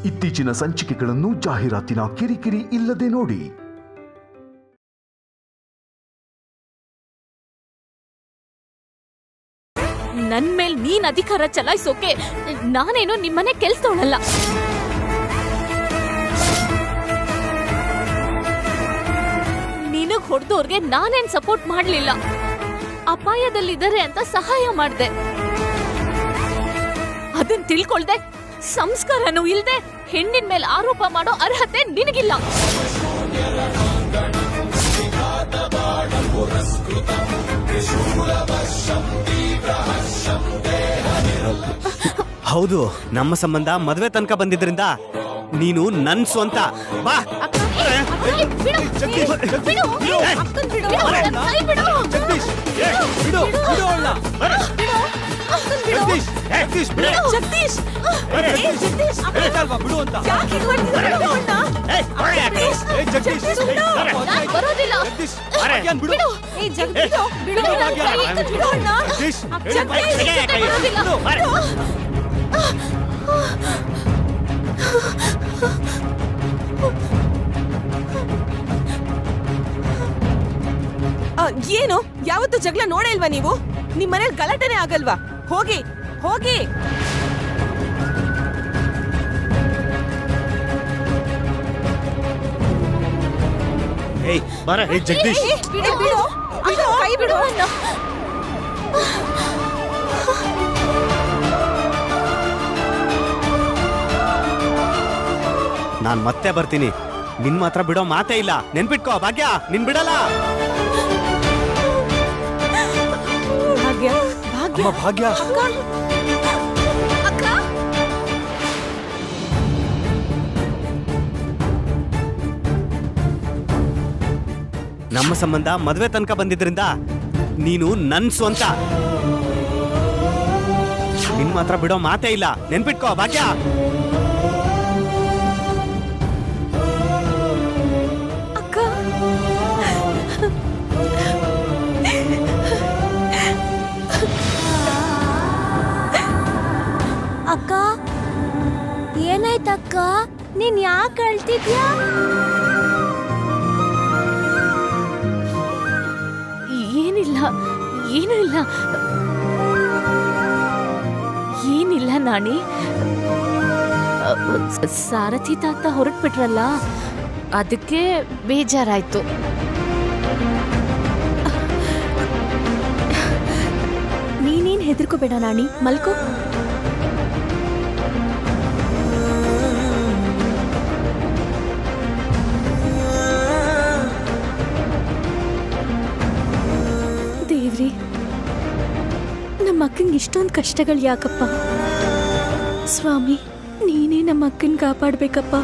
ಇತ್ತೀಚಿನ ಸಂಚಿಕೆಗಳನ್ನು ಜಾಹೀರಾತಿನ ಕಿರಿಕಿರಿ ಇಲ್ಲದೆ ನೋಡಿ. ನನ್ ಮೇಲ್ ನೀನ್ ಅಧಿಕಾರ ಚಲಾಯಿಸೋಕೆ ನಾನೇನು ನಿಮ್ಮನೆ ಕೆಲ್ಸದವಳಲ್ಲ. ನಿನಗ್ ಹೊಡೆದೋರ್ಗೆ ನಾನೇನ್ ಸಪೋರ್ಟ್ ಮಾಡ್ಲಿಲ್ಲ. ಅಪಾಯದಲ್ಲಿದ್ದಾರೆ ಅಂತ ಸಹಾಯ ಮಾಡ್ದೆ. ಅದನ್ ತಿಳ್ಕೊಳ್ದೆ ಸಂಸ್ಕಾರನೂ ಇಲ್ದೆ ಹೆಣ್ಣಿನ ಮೇಲೆ ಆರೋಪ ಮಾಡೋ ಅರ್ಹತೆ ನಿನಗಿಲ್ಲ. ಹೌದು, ನಮ್ಮ ಸಂಬಂಧ ಮದುವೆ ತನಕ ಬಂದಿದ್ರಿಂದ ನೀನು ನನ್ ಸ್ವಂತ. ಬಾ ಏನು ಯಾವತ್ತು ಜಗಳ ನೋಡೇ ಇಲ್ವಾ ನೀವು? ನಿಮ್ ಮನೇಲಿ ಗಲಾಟೆನೇ ಆಗಲ್ವಾ? ಹೋಗಿ ಹೋಗಿ. ಜಗದೀಶ್, ಕೈ ಬಿಡು. ನಾನ್ ಮತ್ತೆ ಬರ್ತೀನಿ. ನಿನ್ ಮಾತ್ರ ಬಿಡೋ ಮಾತೇ ಇಲ್ಲ. ನೆನ್ಪಿಟ್ಕೋ ಭಾಗ್ಯ, ನಿನ್ ಬಿಡಲ್ಲ. ಭಾಗ್ಯ ಭಾಗ್ಯ ಭಾಗ್ಯ ನಮ್ಮ ಸಂಬಂಧ ಮದುವೆ ತನಕ ಬಂದಿದ್ರಿಂದ ನೀನು ನನ್ ಸ್ವಂತ. ನಿನ್ ಮಾತ್ರ ಬಿಡೋ ಮಾತೇ ಇಲ್ಲ. ನೆನ್ಪಿಟ್ಕೋ ಭಾಗ್ಯ. ಅಕ್ಕ, ಏನಾಯ್ತಕ್ಕ? ನೀನ್ ಯಾಕೆ ಅಳ್ತಿದ್ಯಾ? ಏನಿಲ್ಲ, ಏನೂ ಇಲ್ಲ, ಏನಿಲ್ಲ ನಾಣಿ. ಸಾರಥಿ ತಾತ ಹೊರಟ್ಬಿಟ್ರಲ್ಲ, ಅದಕ್ಕೆ ಬೇಜಾರಾಯ್ತು. ನೀನೇನ್ ಹೆದರ್ಕೋಬೇಡ ನಾಣಿ, ಮಲ್ಕೋ. ದೇವ್ರಿ, ನಮ್ಮ ಅಕ್ಕಂಗೆ ಇಷ್ಟೊಂದು ಕಷ್ಟಗಳು ಯಾಕಪ್ಪ? ಸ್ವಾಮಿ, ನೀನೇ ನಮ್ಮ ಅಕ್ಕನ ಕಾಪಾಡ್ಬೇಕಪ್ಪ.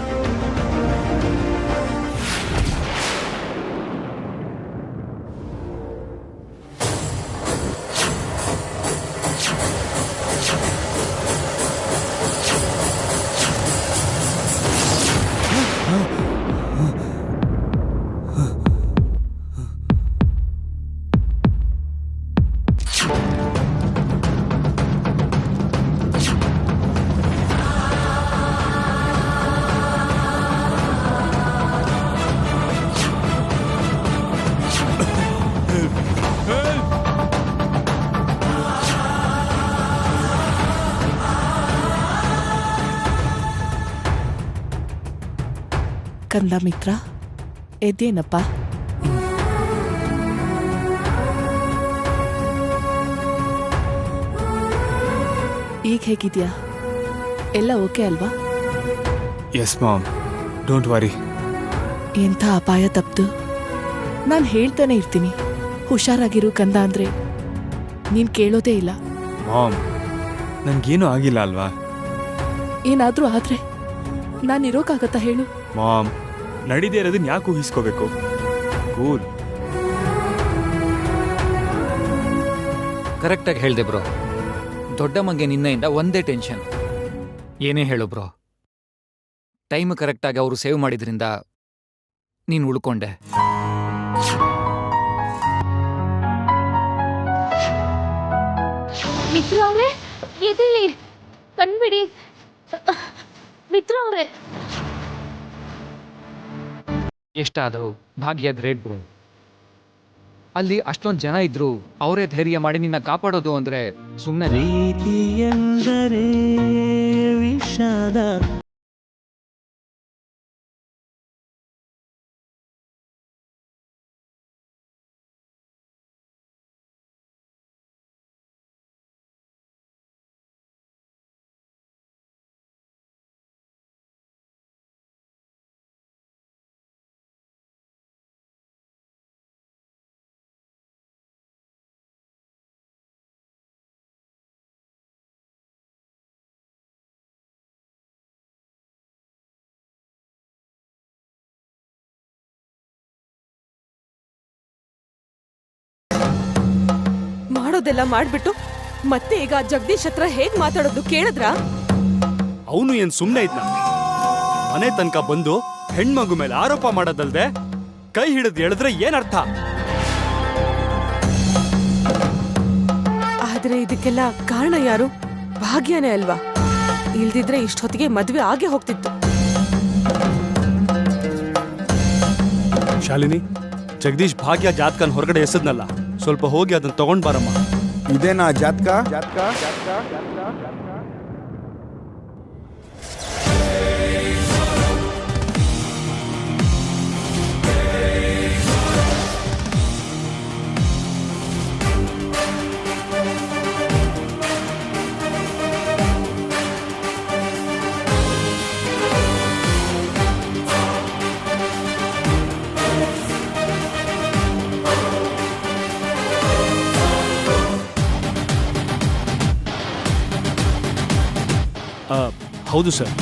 ಕಂದ ಮಿತ್ರ, ಎದ್ದೇನಪ್ಪ? ಈಗ ಹೇಗಿದ್ಯಾ? ಎಲ್ಲ ಓಕೆ ಅಲ್ವಾ? Yes ma'am, don't worry. ಎಂಥ ಅಪಾಯ ತಪ್ತು. ನಾನು ಹೇಳ್ತಾನೆ ಇರ್ತೀನಿ, ಹುಷಾರಾಗಿರು ಕಂದ ಅಂದ್ರೆ ನೀನ್ ಕೇಳೋದೇ ಇಲ್ಲ. ಮಾಮ್, ನನ್ಗೇನು ಆಗಿಲ್ಲ ಅಲ್ವಾ? ಏನಾದ್ರೂ ಆದ್ರೆ ನಾನು ಇರೋಕ್ಕಾಗತ್ತಾ ಹೇಳು? ಮಾಮ್, ನಡೀದೇ ಇರೋದನ್ನ ಯಾಕೆ ಊಹಿಸ್ಕೋಬೇಕು? ಕೂಲ್. ಕರೆಕ್ಟಾಗಿ ಹೇಳ್ದೆ ಬ್ರೋ. ದೊಡ್ಡಮ್ಮಗೆ ನಿನ್ನೆಯಿಂದ ಒಂದೇ ಟೆನ್ಷನ್. ಏನೇ ಹೇಳು ಬ್ರೋ, ಟೈಮ್ ಕರೆಕ್ಟಾಗಿ ಅವರು ಸೇವ್ ಮಾಡಿದ್ರಿಂದ ನೀನು ಉಳ್ಕೊಂಡೆ. ಮಿತ್ರ ಅವರೇ, ಎದ್ದೇಳಿ, ಕಣ್ಬಿಡಿ. ಮಿತ್ರ ಅವ್ರೆ, ಎಷ್ಟಾದವು ಭಾಗ್ಯದ ರೇಟ್ ಬ್ರೋ. ಅಲ್ಲಿ ಅಷ್ಟೊಂದು ಜನ ಇದ್ರು ಅವರೇ ಧೈರ್ಯ ಮಾಡಿ ನಿನ್ನ ಕಾಪಾಡೋದು ಅಂದ್ರೆ ಸುಮ್ಮನೆ. ಪ್ರೀತಿಯೆಂದರೆ ವಿಷಾದ. ಮಾಡೋದೆಲ್ಲ ಮಾಡ್ಬಿಟ್ಟು ಮತ್ತೆ ಈಗ ಜಗದೀಶ್ ಹತ್ರ ಹೇಗ್ ಮಾತಾಡೋದು ಕೇಳಿದ್ರ? ಅವನು ಏನ್ ಸುಮ್ನೆ ಇದ್ನ? ಮನೆ ತನಕ ಬಂದು ಹೆಣ್ಮಗು ಮೇಲೆ ಆರೋಪ ಮಾಡೋದಲ್ದೆ ಕೈ ಹಿಡಿದು ಎಳೆದ್ರೆ ಏನರ್ಥ? ಆದ್ರೆ ಇದಕ್ಕೆಲ್ಲ ಕಾರಣ ಯಾರು? ಭಾಗ್ಯನೇ ಅಲ್ವಾ? ಇಲ್ದಿದ್ರೆ ಇಷ್ಟೊತ್ತಿಗೆ ಮದ್ವೆ ಆಗೇ ಹೋಗ್ತಿತ್ತು. ಶಾಲಿನಿ, ಜಗದೀಶ್ ಭಾಗ್ಯ ಜಾತಕನ್ ಹೊರಗಡೆ ಎಸದ್ನಲ್ಲ, ಸ್ವಲ್ಪ ಹೋಗಿ ಅದನ್ನ ತಗೊಂಡ್ ಬಾರಮ್ಮ. ಇದೇನಾ ಜಾತಕ? ಹೌದು ಸರ್,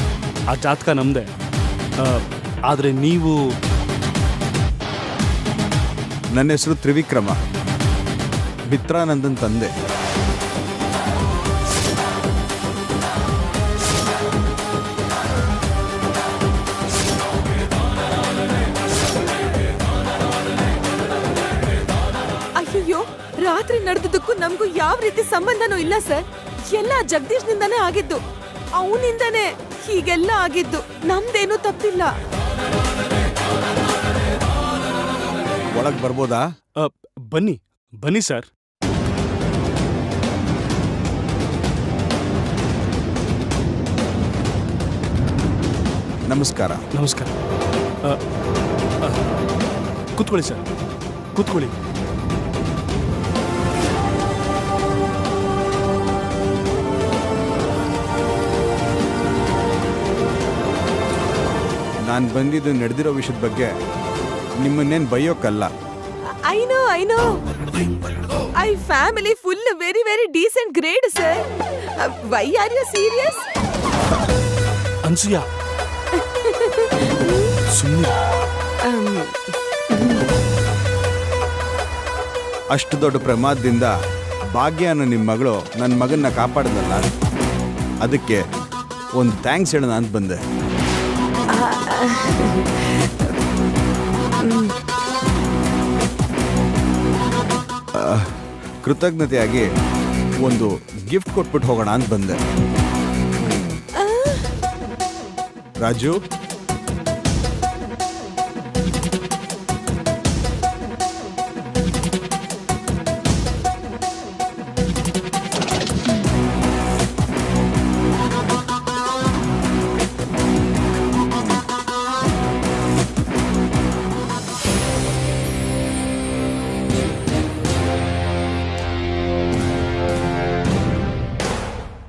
ಆ ಜಾತಕ ನಮ್ದೆ. ಆದ್ರೆ ನೀವು? ನನ್ನ ಹೆಸರು ತ್ರಿವಿಕ್ರಮ, ಮಿತ್ರಾನಂದನ್ ತಂದೆ. ಅಯ್ಯೋ, ರಾತ್ರಿ ನಡೆದಕ್ಕೂ ನಮ್ಗೂ ಯಾವ ರೀತಿ ಸಂಬಂಧನೂ ಇಲ್ಲ ಸರ್. ಎಲ್ಲ ಜಗದೀಶ್ ನಿಂದಾನೇ ಆಗಿದ್ದು, ಅವನಿಂದಾನೇ ಹೀಗೆಲ್ಲ ಆಗಿದ್ದು. ನಮ್ದೇನು ತಪ್ಪಿಲ್ಲ. ಒಳಗ್ ಬರ್ಬೋದಾ? ಬನ್ನಿ ಬನ್ನಿ ಸರ್. ನಮಸ್ಕಾರ. ನಮಸ್ಕಾರ. ಕೂತ್ಕೊಳ್ಳಿ ಸರ್, ಕೂತ್ಕೊಳ್ಳಿ. ನಾನು ಬಂದಿದ್ದು ನಡೆದಿರೋ ವಿಷಯದ ಬಗ್ಗೆ ನಿಮ್ಮನ್ನೇನು ಬೈಯೋಕ್ಕಲ್ಲ. I know I family full very very decent grade sir. Why are you serious? Anasuya, ಸುಮ್ಮನೆ. ಅಷ್ಟು ದೊಡ್ಡ ಪ್ರಮಾದದಿಂದ ಭಾಗ್ಯನ ನಿಮ್ಮ ಮಗಳು ನನ್ನ ಮಗನ್ನ ಕಾಪಾಡದಲ್ಲ, ಅದಕ್ಕೆ ಒಂದು ಥ್ಯಾಂಕ್ಸ್ ಹೇಳೋಣ ಅಂತ ಬಂದೆ. ಕೃತಜ್ಞತೆಯಾಗಿ ಒಂದು ಗಿಫ್ಟ್ ಕೊಟ್ಬಿಟ್ಟು ಹೋಗೋಣ ಅಂತ ಬಂದೆ. ರಾಜು,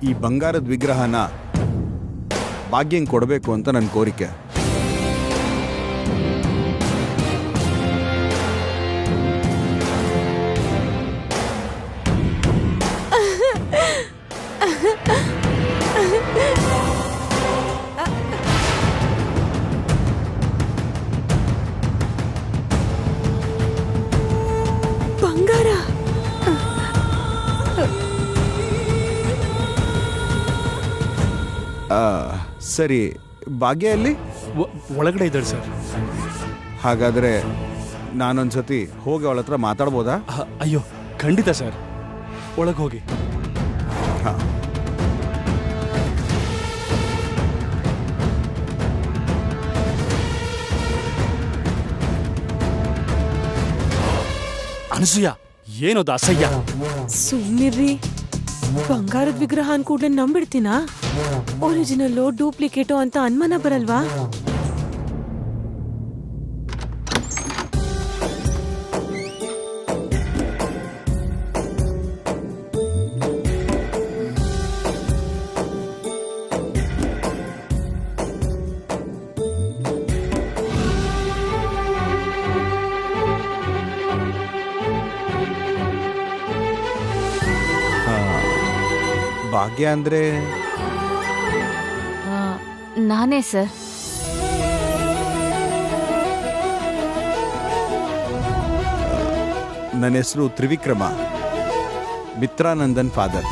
ಈ ಬಂಗಾರದ ವಿಗ್ರಹನ ಭಾಗ್ಯಂಗೆ ಕೊಡಬೇಕು ಅಂತ ನನ್ನ ಕೋರಿಕೆ. ಬಂಗಾರ? ಸರಿ, ಭಾಗ್ಯ ಎಲ್ಲಿ? ಒಳಗಡೆ ಇದ್ದಾಳೆ ಸರ್. ಹಾಗಾದರೆ ನಾನೊಂದ್ಸತಿ ಹೋಗಿ ಅವಳ ಹತ್ರ ಮಾತಾಡ್ಬೋದಾ? ಅಯ್ಯೋ, ಖಂಡಿತ ಸರ್, ಒಳಗೆ ಹೋಗಿ. ಹಾಂ. ಅನಸೂಯ ಏನದು ಅಸಹ್ಯ. ಸುಮ್ನಿರ್ರಿ. ಬಂಗಾರದ ವಿಗ್ರಹ ಅನ್ಕೂಡ್ಲೆ ನಂಬಿಡ್ತೀನಾ? ಒರಿಜಿನಲ್ಲೋ ಡೂಪ್ಲಿಕೇಟೋ ಅಂತ ಅನುಮಾನ ಬರಲ್ವಾ? ಭಾಗ್ಯ ಅಂದ್ರೆ ನಾನೇ ಸರ್. ನನ್ನ ಹೆಸರು ತ್ರಿವಿಕ್ರಮ, ಮಿತ್ರಾನಂದನ್ ಫಾದರ್.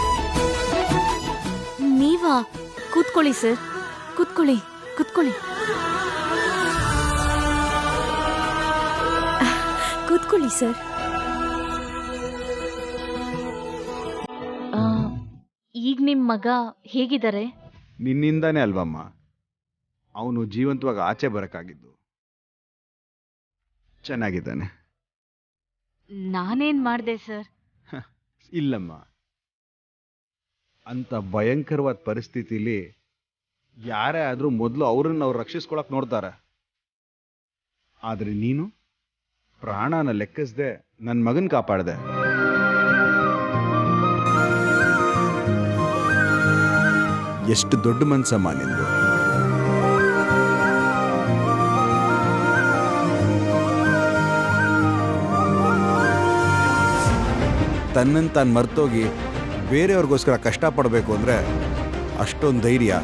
ನೀವಾ? ಕೂತ್ಕೊಳ್ಳಿ ಸರ್, ಕೂತ್ಕೊಳ್ಳಿ ಕೂತ್ಕೊಳ್ಳಿ ಕೂತ್ಕೊಳ್ಳಿ ಸರ್. ಈಗ ನಿಮ್ ಮಗ ಹೇಗಿದ್ದಾರೆ? ನಿನ್ನಿಂದಾನೇ ಅಲ್ವಮ್ಮ ಅವನು ಜೀವಂತವಾಗಿ ಆಚೆ ಬರಕ್ಕಾಗಿದ್ದು. ಚೆನ್ನಾಗಿದ್ದಾನೆ. ನಾನೇನ್ ಮಾಡ್ದೆ ಸರ್? ಇಲ್ಲಮ್ಮ, ಅಂತ ಭಯಂಕರವಾದ ಪರಿಸ್ಥಿತಿಲಿ ಯಾರೇ ಆದ್ರೂ ಮೊದಲು ಅವ್ರನ್ನ ಅವ್ರು ರಕ್ಷಿಸ್ಕೊಳಕ್ ನೋಡ್ತಾರೆ. ಆದ್ರೆ ನೀನು ಪ್ರಾಣನ ಲೆಕ್ಕಿಸ್ದೆ ನನ್ನ ಮಗನ್ ಕಾಪಾಡ್ದೆ. ಎಷ್ಟು ದೊಡ್ಡ ಮನ್ಸಮ್ಮ ನಿಂದು. ತನ್ನನ್ನು ತಾನು ಮರ್ತೋಗಿ ಬೇರೆಯವ್ರಿಗೋಸ್ಕರ ಕಷ್ಟಪಡಬೇಕು ಅಂದರೆ ಅಷ್ಟೊಂದು ಧೈರ್ಯ,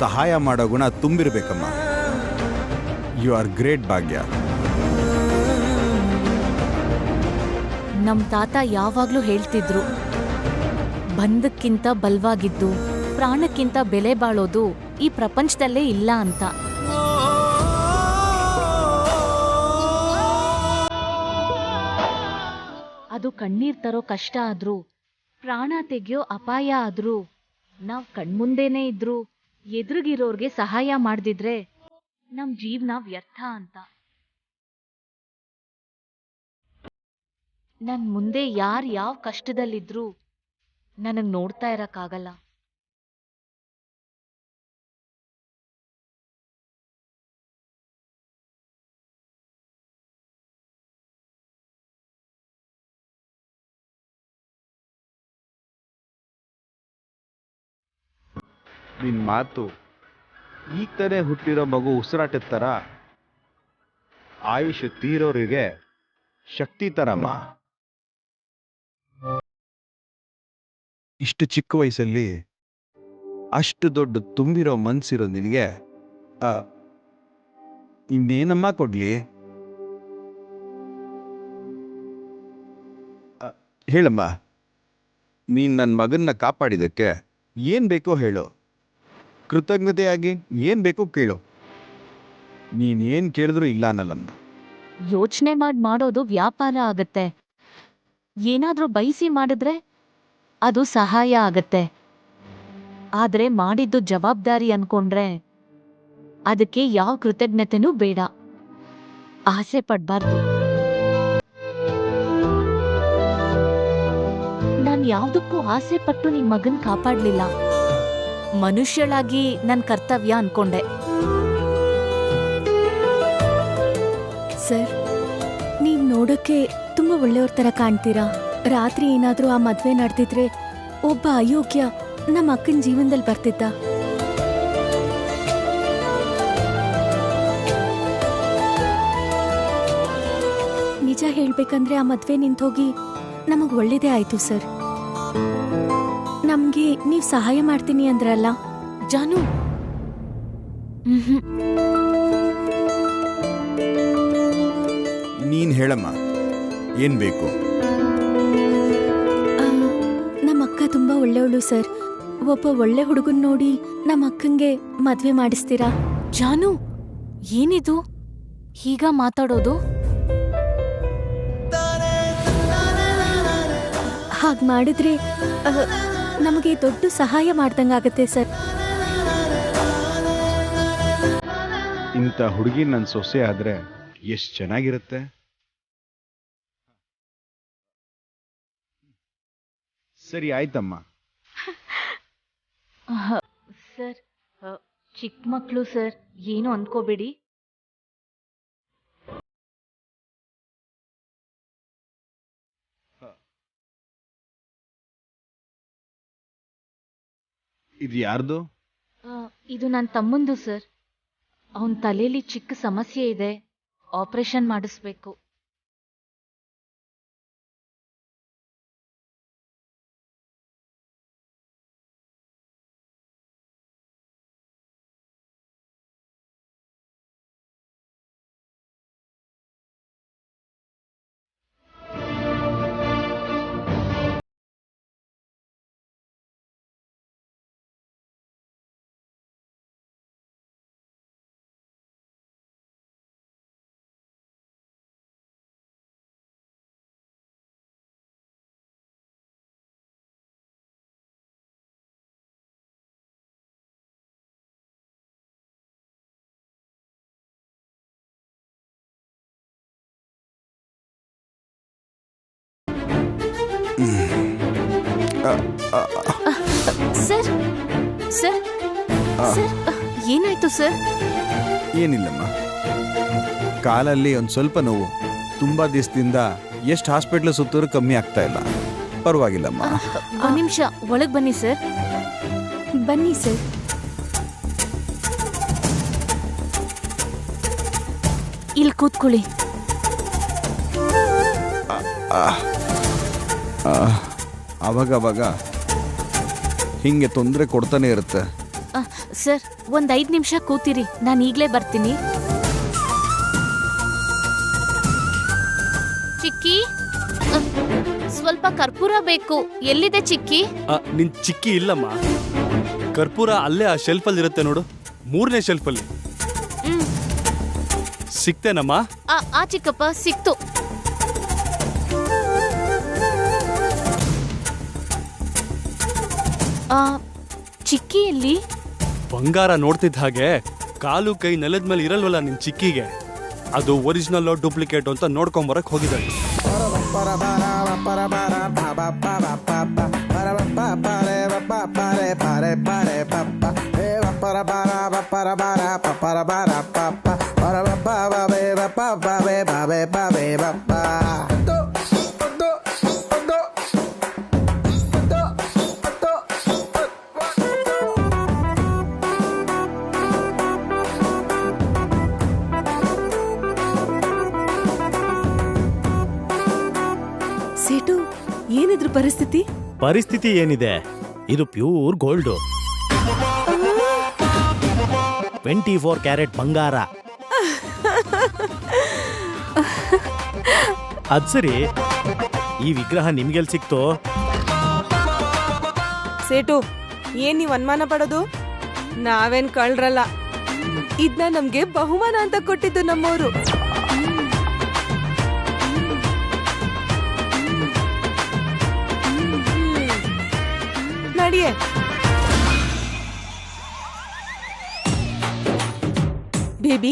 ಸಹಾಯ ಮಾಡೋ ಗುಣ ತುಂಬಿರ್ಬೇಕಮ್ಮ. ಯು ಆರ್ ಗ್ರೇಟ್ ಭಾಗ್ಯ. ನಮ್ ತಾತ ಯಾವಾಗ್ಲೂ ಹೇಳ್ತಿದ್ರು, ಬಂಧಕ್ಕಿಂತ ಬಲವಾಗಿದ್ದು ಪ್ರಾಣಕ್ಕಿಂತ ಬೆಲೆ ಬಾಳೋದು ಈ ಪ್ರಪಂಚದಲ್ಲೇ ಇಲ್ಲ ಅಂತ. ಅದು ಕಣ್ಣೀರ್ ತರೋ ಕಷ್ಟ ಆದ್ರೂ, ಪ್ರಾಣ ತೆಗೆಯೋ ಅಪಾಯ ಆದ್ರೂ, ನಾವ್ ಕಣ್ಮುಂದೇನೆ ಇದ್ರು ಎದುರಿಗಿರೋರ್ಗೆ ಸಹಾಯ ಮಾಡ್ದಿದ್ರೆ ನಮ್ ಜೀವನ ವ್ಯರ್ಥ ಅಂತ. ನನ್ ಮುಂದೆ ಯಾವ ಕಷ್ಟದಲ್ಲಿದ್ರು ನನಗ್ ನೋಡ್ತಾ ಇರಕ್ಕಾಗಲ್ಲ. ನಿನ್ನ ಮಾತು ಈಗ ತಾನೇ ಹುಟ್ಟಿರೋ ಮಗು ಉಸಿರಾಟದ ಥರ, ಆಯುಷ್ ತೀರೋರಿಗೆ ಶಕ್ತಿ ತರಮ್ಮ. ಇಷ್ಟು ಚಿಕ್ಕ ವಯಸ್ಸಲ್ಲಿ ಅಷ್ಟು ದೊಡ್ಡ ತುಂಬಿರೋ ಮನ್ಸಿರೋ ನಿನಗೆ ಇನ್ನೇನಮ್ಮ ಕೊಡ್ಲಿ? ಹೇಳಮ್ಮ, ನೀನು ನನ್ನ ಮಗನ್ನ ಕಾಪಾಡಿದ್ದಕ್ಕೆ ಏನು ಬೇಕೋ ಹೇಳು. ಕೃತಜ್ಞತೆಯಾಗಿ ಏನು ಬೇಕೋ ಕೇಳು. ನೀನೇನು ಕೇಳಿದ್ರು ಇಲ್ಲ ಅನ್ನಲ್ಲ. ಯೋಚನೆ ಮಾಡೋದು ವ್ಯಾಪಾರ ಆಗತ್ತೆ. ಏನಾದ್ರೂ ಬಯಸಿ ಮಾಡಿದ್ರೆ ಅದು ಸಹಾಯ ಆಗತ್ತೆ. ಆದ್ರೆ ಮಾಡಿದ್ದು ಜವಾಬ್ದಾರಿ ಅನ್ಕೊಂಡ್ರೆ ಅದಕ್ಕೆ ಯಾವ ಕೃತಜ್ಞತೆನೂ ಬೇಡ. ಆಸೆ ಪಡ್ಬಾರ್ದು. ನಾನ್ ಯಾವ್ದಕ್ಕೂ ಆಸೆ ಪಟ್ಟು ನಿಮ್ ಮಗನ್ ಕಾಪಾಡ್ಲಿಲ್ಲ. ಮನುಷ್ಯಳಾಗಿ ನನ್ ಕರ್ತವ್ಯ ಅನ್ಕೊಂಡೆ. ಸರ್, ನೀವ್ ನೋಡಕ್ಕೆ ತುಂಬಾ ಒಳ್ಳೆಯವ್ರ ತರ ಕಾಣ್ತೀರಾ. ರಾತ್ರಿ ಏನಾದ್ರೂ ಆ ಮದ್ವೆ ನಡೆದಿದ್ರೆ ಒಬ್ಬ ಅಯೋಗ್ಯ ನಮ್ಮ ಅಕ್ಕನ ಜೀವನದಲ್ಲಿ ಬರ್ತಿದ್ದ. ನಿಜ ಹೇಳ್ಬೇಕಂದ್ರೆ ಆ ಮದ್ವೆ ನಿಂತೋಗಿ ನಮಗ್ ಒಳ್ಳೇದೇ ಆಯ್ತು ಸರ್. ನಮ್ಗೆ ನೀವ್ ಸಹಾಯ ಮಾಡ್ತೀನಿ ಅಂದ್ರಲ್ಲ. ಜಾನು, ನೀನು ಹೇಳಮ್ಮ, ಏನು ಬೇಕು? ನಮ್ಮ ಅಕ್ಕ ತುಂಬಾ ಒಳ್ಳೆಯವಳು ಸರ್. ಒಬ್ಬ ಒಳ್ಳೆ ಹುಡುಗನ್ ನೋಡಿ ನಮ್ಮ ಅಕ್ಕಂಗೆ ಮದ್ವೆ ಮಾಡಿಸ್ತೀರಾ? ಜಾನು, ಏನಿದು ಹೀಗ ಮಾತಾಡೋದು? ಹಾಗ್ ಮಾಡಿದ್ರೆ ನಮಗೆ ದೊಡ್ಡ ಸಹಾಯ ಮಾಡ್ದಂಗಾಗತ್ತೆ ಸರ್. ಇಂಥ ಹುಡುಗಿ ನನ್ನ ಸೊಸೆ ಆದ್ರೆ ಎಷ್ಟು ಚೆನ್ನಾಗಿರುತ್ತೆ. ಸರಿ ಆಯ್ತಮ್ಮ. ಸರ್, ಚಿಕ್ಕ ಮಕ್ಕಳು ಸರ್, ಏನು ಅನ್ಕೋಬೇಡಿ. ಇದು ಯಾರ್ದು? ಇದು ನನ್ನ ತಮ್ಮಂದು ಸರ್. ಅವನ ತಲೆಯಲ್ಲಿ ಚಿಕ್ಕ ಸಮಸ್ಯೆ ಇದೆ, ಆಪರೇಷನ್ ಮಾಡಿಸ್ಬೇಕು. ಸರ್ ಸರ್ ಸರ್ ಏನಾಯ್ತು ಸರ್? ಏನಿಲ್ಲಮ್ಮ, ಕಾಲಲ್ಲಿ ಒಂದು ಸ್ವಲ್ಪ ನೋವು. ತುಂಬ ದಿವಸದಿಂದ ಎಷ್ಟು ಹಾಸ್ಪಿಟ್ಲ್ ಸುತ್ತರೂ ಕಮ್ಮಿ ಆಗ್ತಾ ಇಲ್ಲ. ಪರವಾಗಿಲ್ಲಮ್ಮ. ಒಂದು ನಿಮಿಷ ಒಳಗೆ ಬನ್ನಿ ಸರ್. ಬನ್ನಿ ಸರ್. ಇಲ್ಲಿ ಕೂತ್ಕೊಳ್ಳಿ. ಅವಾಗವಾಗ ಹಿಂಗೆ ತೊಂದರೆ ಕೊಡ್ತಾನೆ ಇರುತ್ತೆ. ಸರ್, ಒಂದು 5 ನಿಮಿಷ ಕೂತಿರಿ, ನಾನು ಈಗಲೇ ಬರ್ತೀನಿ. ಚಿಕ್ಕಿ, ಸ್ವಲ್ಪ ಕರ್ಪೂರ ಬೇಕು. ಎಲ್ಲಿದೆ ಚಿಕ್ಕಿ? ನಿನ್ ಚಿಕ್ಕಿ ಇಲ್ಲಮ್ಮ. ಕರ್ಪೂರ ಅಲ್ಲೇ ಆ ಶೆಲ್ಫಲ್ಲಿ ಇರುತ್ತೆ ನೋಡು, 3ನೇ ಶೆಲ್ಫಲ್ಲಿ. ಸಿಕ್ತೇನಮ್ಮ? ಆ ಚಿಕ್ಕಪ್ಪ, ಸಿಕ್ತು. ಚಿಕ್ಕಿ ಎಲ್ಲಿ? ಬಂಗಾರ ನೋಡ್ತಿದ್ದ ಹಾಗೆ ಕಾಲು ಕೈ ನೆಲದ ಮೇಲೆ ಇರಲ್ವಲ್ಲ ನಿನ್ ಚಿಕ್ಕಿಗೆ, ಅದು ಒರಿಜಿನಲ್ ಡೂಪ್ಲಿಕೇಟ್ ಅಂತ ನೋಡ್ಕೊಂಬರಕ್ ಹೋಗಿದ್ದಾಳೆ. ಸೇಟು, ಏನಿದ್ರು ಪರಿಸ್ಥಿತಿ? ಪರಿಸ್ಥಿತಿ ಏನಿದೆ, ಇದು ಪ್ಯೂರ್ ಗೋಲ್ಡು, 24 ಕ್ಯಾರೆಟ್ ಬಂಗಾರ. ಅದ್ ಸರಿ, ಈ ವಿಗ್ರಹ ನಿಮ್ಗೆಲ್ ಸಿಕ್ತು? ಸೇಟು, ಏನ್ ನೀವ್ ಅನುಮಾನ ಪಡೋದು? ನಾವೇನ್ ಕಳ್ರಲ್ಲ. ಇದ್ನ ನಮ್ಗೆ ಬಹುಮಾನ ಅಂತ ಕೊಟ್ಟಿದ್ದು ನಮ್ಮವರು. ನಡಿಯೇ. ಬೇಬಿ,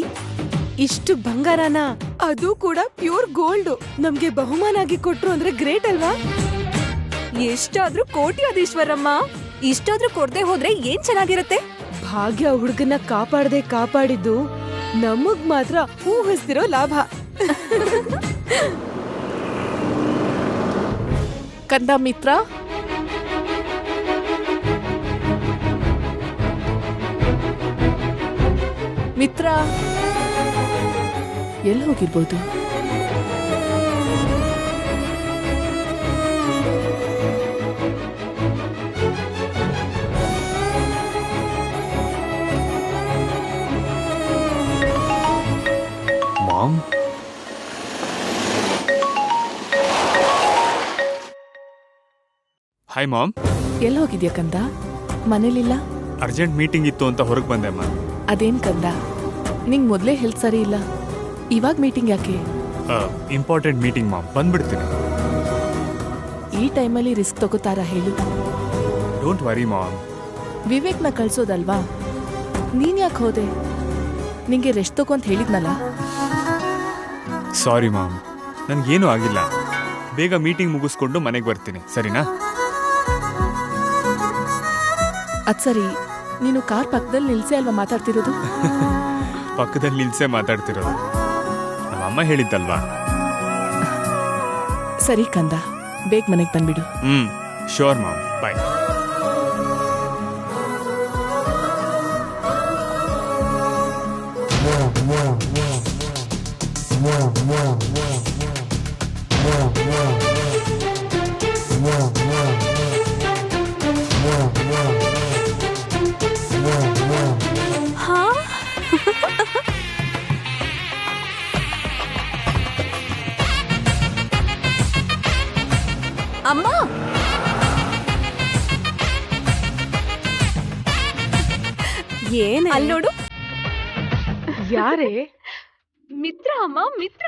ಇಷ್ಟು ಬಂಗಾರನ, ಅದು ಕೂಡ ಪ್ಯೂರ್ ಗೋಲ್ಡ್, ನಮ್ಗೆ ಬಹುಮಾನ ಆಗಿ ಕೊಟ್ರು ಅಂದ್ರೆ ಗ್ರೇಟ್ ಅಲ್ವಾ? ಎಷ್ಟಾದ್ರೂ ಕೋಟ್ಯಾಧೀಶ್ವರಮ್ಮ, ಇಷ್ಟಾದ್ರೂ ಕೊಡದೆ ಹೋದ್ರೆ ಏನ್ ಚೆನ್ನಾಗಿರತ್ತೆ? ಭಾಗ್ಯ ಹುಡುಗನ ಕಾಪಾಡಿದ್ದು ನಮಗ್ ಮಾತ್ರ ಊಹಿಸ್ತಿರೋ ಲಾಭ. ಕಂದ ಮಿತ್ರ, ಮಿತ್ರ ಎಲ್ಲಿ ಹೋಗಿರ್ಬೋದು? Ma'am, hi ma'am. ಎಲ್ಲಿ ಹೋಗಿದ್ಯಾ ಕಂದ? ಮನೇಲಿಲ್ಲ? ಅರ್ಜೆಂಟ್ ಮೀಟಿಂಗ್ ಇತ್ತು ಅಂತ ಹೊರಗೆ ಬಂದೆ ಅಮ್ಮ. ಅದೇನ್ ಕಂದ, ನಿಂಗ್ ಮೊದ್ಲೇ ಹೆಲ್ತ್ ಸರಿ ಇಲ್ಲ, ಇವಾಗ ಮೀಟಿಂಗ್ ಯಾಕೆ? ಇಂಪಾರ್ಟೆಂಟ್ ಮೀಟಿಂಗ್ ಮಾಮ್, ಬಂದ್ಬಿಡ್ತೀನಿ. ಈ ಟೈಮಲ್ಲಿ ರಿಸ್ಕ್ ತಗೋತಾರ ಹೇಳು? Don't worry mom. ವಿವೇಕ್ನ ಕಳ್ಸೋದಲ್ವಾ? ನೀನ್ ಯಾಕೆ ಹೋದೆ? ನಿಂಗೆ ರೆಸ್ಟ್ ತಗೋ ಅಂತ ಹೇಳಿದ್ನಲ್ಲ. ಸಾರಿ ಮಾಮ್, ನನ್ಗೇನು ಆಗಿಲ್ಲ. ಬೇಗ ಮೀಟಿಂಗ್ ಮುಗಿಸ್ಕೊಂಡು ಮನೆಗೆ ಬರ್ತೀನಿ, ಸರಿನಾ? ಅದ್ ಸರಿ, ನೀನು ಕಾರ್ ಪಕ್ಕದಲ್ಲಿ ನಿಲ್ಸೇ ಅಲ್ವಾ ಮಾತಾಡ್ತಿರೋದು? ಪಕ್ಕದಲ್ಲಿ ನಿಲ್ಸೇ ಮಾತಾಡ್ತಿರೋದು. ನಮ್ಮಮ್ಮ ಹೇಳಿದ್ದಲ್ವಾ? ಸರಿ ಕಂದ, ಬೇಗ ಮನೆಗೆ ಬಂದ್ಬಿಡು. ಶೋರ್ ಮಾಮ್, ಬಾಯ್. ಹಾ ಅಮ್ಮ, ಏನ್ ಅಲ್ಲಿ ನೋಡು. ಯಾರೇ? ಮಿತ್ರ ಅಮ್ಮ, ಮಿತ್ರ.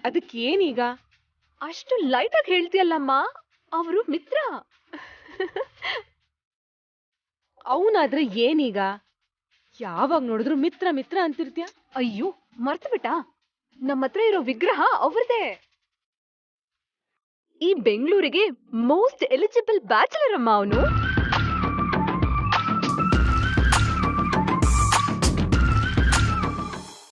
ಅದಕ್ಕೇನೀಗ? ಅಷ್ಟು ಲೈಟ್ ಆಗಿ ಹೇಳ್ತೀಯಲ್ಲಮ್ಮ, ಅವರು ಮಿತ್ರ. ಅವನಾದ್ರೆ ಏನೀಗ? ಯಾವಾಗ ನೋಡಿದ್ರು ಮಿತ್ರ ಮಿತ್ರ ಅಂತಿರ್ತೀಯ. ಅಯ್ಯೋ, ಮರ್ತು ಬಿಟ್ಟ. ನಮ್ಮ ಹತ್ರ ಇರೋ ವಿಗ್ರಹ ಅವ್ರದೇ. ಈ ಬೆಂಗಳೂರಿಗೆ ಮೋಸ್ಟ್ ಎಲಿಜಿಬಲ್ ಬ್ಯಾಚುಲರ್ ಅಮ್ಮ ಅವನು.